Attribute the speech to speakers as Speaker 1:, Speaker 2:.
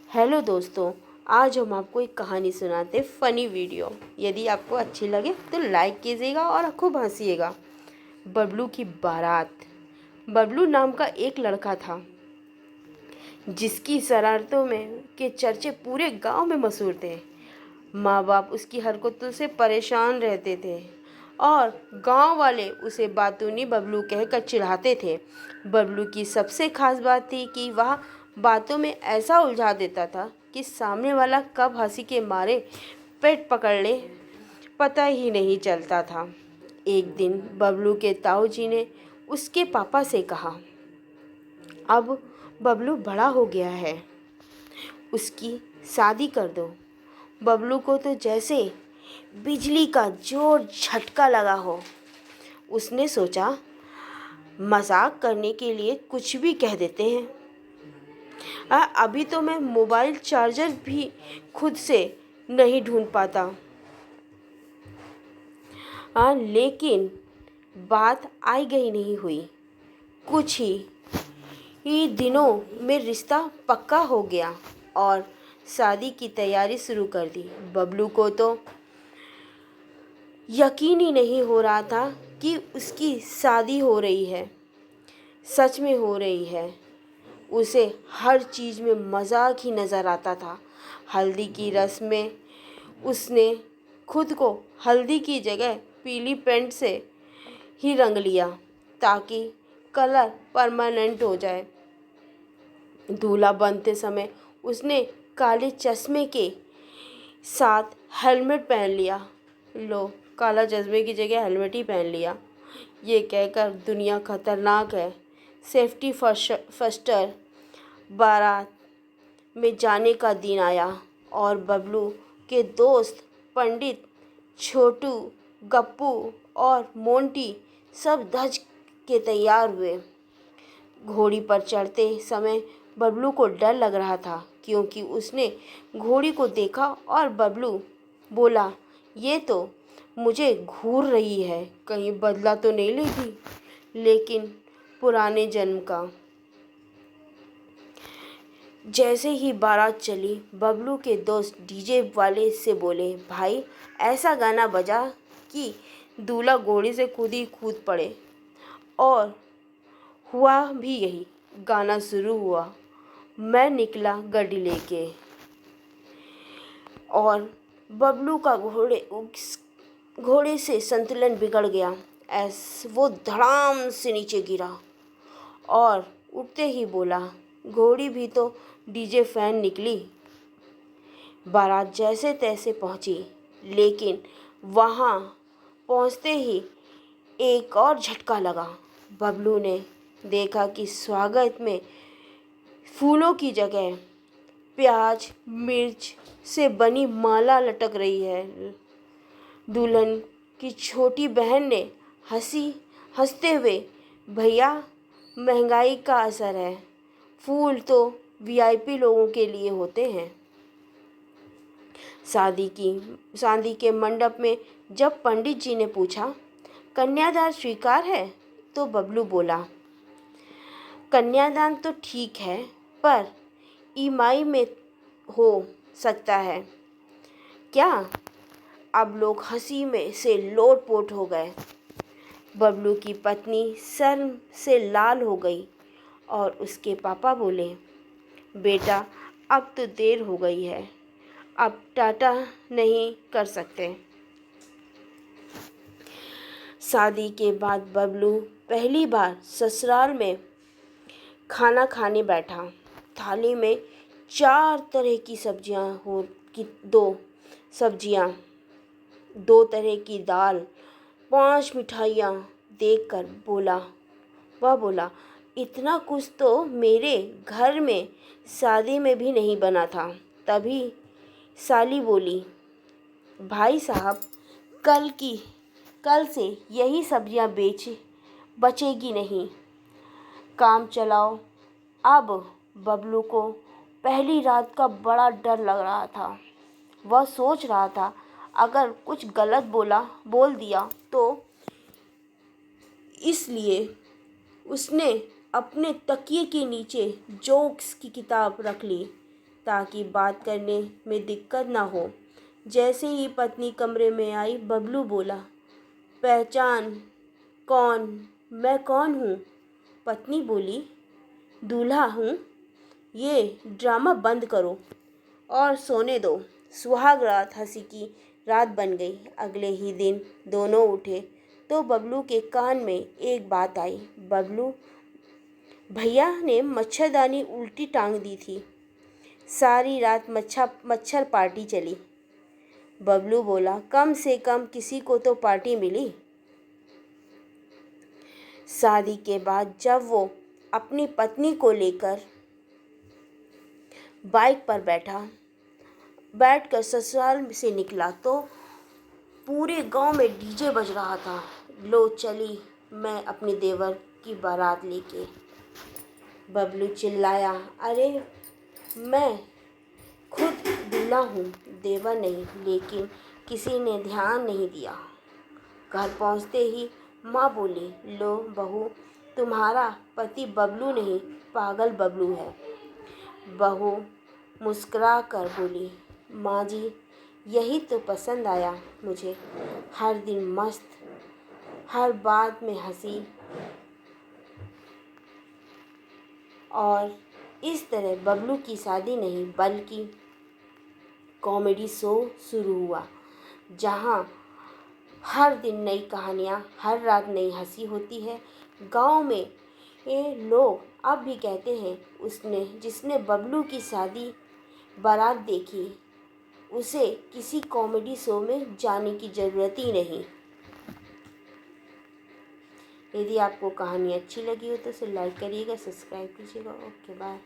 Speaker 1: Hello दोस्तों, आज हम आपको एक कहानी सुनाते फ़नी वीडियो। यदि आपको अच्छी लगे तो लाइक कीजिएगा और खूब हंसिएगा। बबलू की बारात। बबलू नाम का एक लड़का था जिसकी शरारतों में के चर्चे पूरे गांव में मशहूर थे। माँ बाप उसकी हरकतों से परेशान रहते थे और गांव वाले उसे बातूनी बबलू कहकर चिढ़ाते थे। बबलू की सबसे खास बात थी कि वह बातों में ऐसा उलझा देता था कि सामने वाला कब हंसी के मारे पेट पकड़ ले पता ही नहीं चलता था। एक दिन बबलू के ताऊ जी ने उसके पापा से कहा, अब बबलू बड़ा हो गया है, उसकी शादी कर दो। बबलू को तो जैसे बिजली का जोर झटका लगा हो। उसने सोचा, मजाक करने के लिए कुछ भी कह देते हैं। अभी तो मैं मोबाइल चार्जर भी खुद से नहीं ढूंढ पाता। लेकिन बात आई गई नहीं हुई। कुछ ही दिनों में रिश्ता पक्का हो गया और शादी की तैयारी शुरू कर दी। बबलू को तो यकीन ही नहीं हो रहा था कि उसकी शादी हो रही है, सच में हो रही है। उसे हर चीज़ में मजाक ही नज़र आता था। हल्दी की रस्म में उसने खुद को हल्दी की जगह पीली पेंट से ही रंग लिया ताकि कलर परमानेंट हो जाए। दूल्हा बनते समय उसने काले चश्मे के साथ हेलमेट पहन लिया। लो, काला चश्मे की जगह हेलमेट ही पहन लिया। ये कहकर दुनिया खतरनाक है, सेफ्टी फर्स्टर। बारात में जाने का दिन आया और बबलू के दोस्त पंडित छोटू, गप्पू और मोंटी सब धज के तैयार हुए। घोड़ी पर चढ़ते समय बबलू को डर लग रहा था क्योंकि उसने घोड़ी को देखा और बबलू बोला, ये तो मुझे घूर रही है, कहीं बदला तो नहीं लेगी। लेकिन पुराने जन्म का। जैसे ही बारात चली, बबलू के दोस्त डीजे वाले से बोले, भाई ऐसा गाना बजा कि दूल्हा घोड़ी से खुद ही कूद पड़े। और हुआ भी यही। गाना शुरू हुआ। मैं निकला गाड़ी लेके और बबलू का घोड़े से संतुलन बिगड़ गया। वो धड़ाम से नीचे गिरा और उठते ही बोला, घोड़ी भी तो डीजे फैन निकली। बारात जैसे तैसे पहुंची, लेकिन वहां पहुंचते ही एक और झटका लगा। बबलू ने देखा कि स्वागत में फूलों की जगह प्याज मिर्च से बनी माला लटक रही है। दुल्हन की छोटी बहन ने हंसते हुए, भैया महंगाई का असर है, फूल तो वीआईपी लोगों के लिए होते हैं। शादी के मंडप में जब पंडित जी ने पूछा, कन्यादान स्वीकार है, तो बबलू बोला, कन्यादान तो ठीक है, पर ईएमआई में हो सकता है क्या? अब लोग हंसी में से लोटपोट हो गए। बबलू की पत्नी शर्म से लाल हो गई और उसके पापा बोले, बेटा अब तो देर हो गई है, अब टाटा नहीं कर सकते। शादी के बाद बबलू पहली बार ससुराल में खाना खाने बैठा। थाली में 4 तरह की सब्जियां, 2 तरह की दाल, 5 मिठाइयाँ देखकर वह बोला, इतना कुछ तो मेरे घर में शादी में भी नहीं बना था। तभी साली बोली, भाई साहब कल से यही सब्जियां बचेगी नहीं, काम चलाओ। अब बबलू को पहली रात का बड़ा डर लग रहा था। वह सोच रहा था, अगर कुछ गलत बोल दिया तो। इसलिए उसने अपने तकिए के नीचे जोक्स की किताब रख ली ताकि बात करने में दिक्कत ना हो। जैसे ही पत्नी कमरे में आई, बबलू बोला, पहचान कौन? मैं कौन हूँ? पत्नी बोली, दूल्हा हूँ। ये ड्रामा बंद करो और सोने दो। सुहाग रात हंसी की रात बन गई। अगले ही दिन दोनों उठे तो बबलू के कान में एक बात आई। बबलू, भैया ने मच्छरदानी उल्टी टांग दी थी। सारी रात मच्छर पार्टी चली। बबलू बोला, कम से कम किसी को तो पार्टी मिली। शादी के बाद जब वो अपनी पत्नी को लेकर बाइक पर बैठकर ससुराल से निकला तो पूरे गांव में डीजे बज रहा था। लो चली मैं अपने देवर की बारात लेके। बबलू चिल्लाया, अरे मैं खुद दूल्हा हूँ, देवर नहीं। लेकिन किसी ने ध्यान नहीं दिया। घर पहुँचते ही माँ बोली, लो बहू, तुम्हारा पति बबलू नहीं, पागल बबलू है। बहू मुस्कुरा कर बोली, माँ जी, यही तो पसंद आया मुझे। हर दिन मस्त, हर बात में हंसी। और इस तरह बबलू की शादी नहीं बल्कि कॉमेडी शो शुरू हुआ, जहाँ हर दिन नई कहानियाँ, हर रात नई हंसी होती है। गांव में ये लोग अब भी कहते हैं, जिसने बबलू की शादी बारात देखी, उसे किसी कॉमेडी शो में जाने की ज़रूरत ही नहीं। यदि आपको कहानी अच्छी लगी हो तो उसे लाइक करिएगा, सब्सक्राइब कीजिएगा। Okay bye.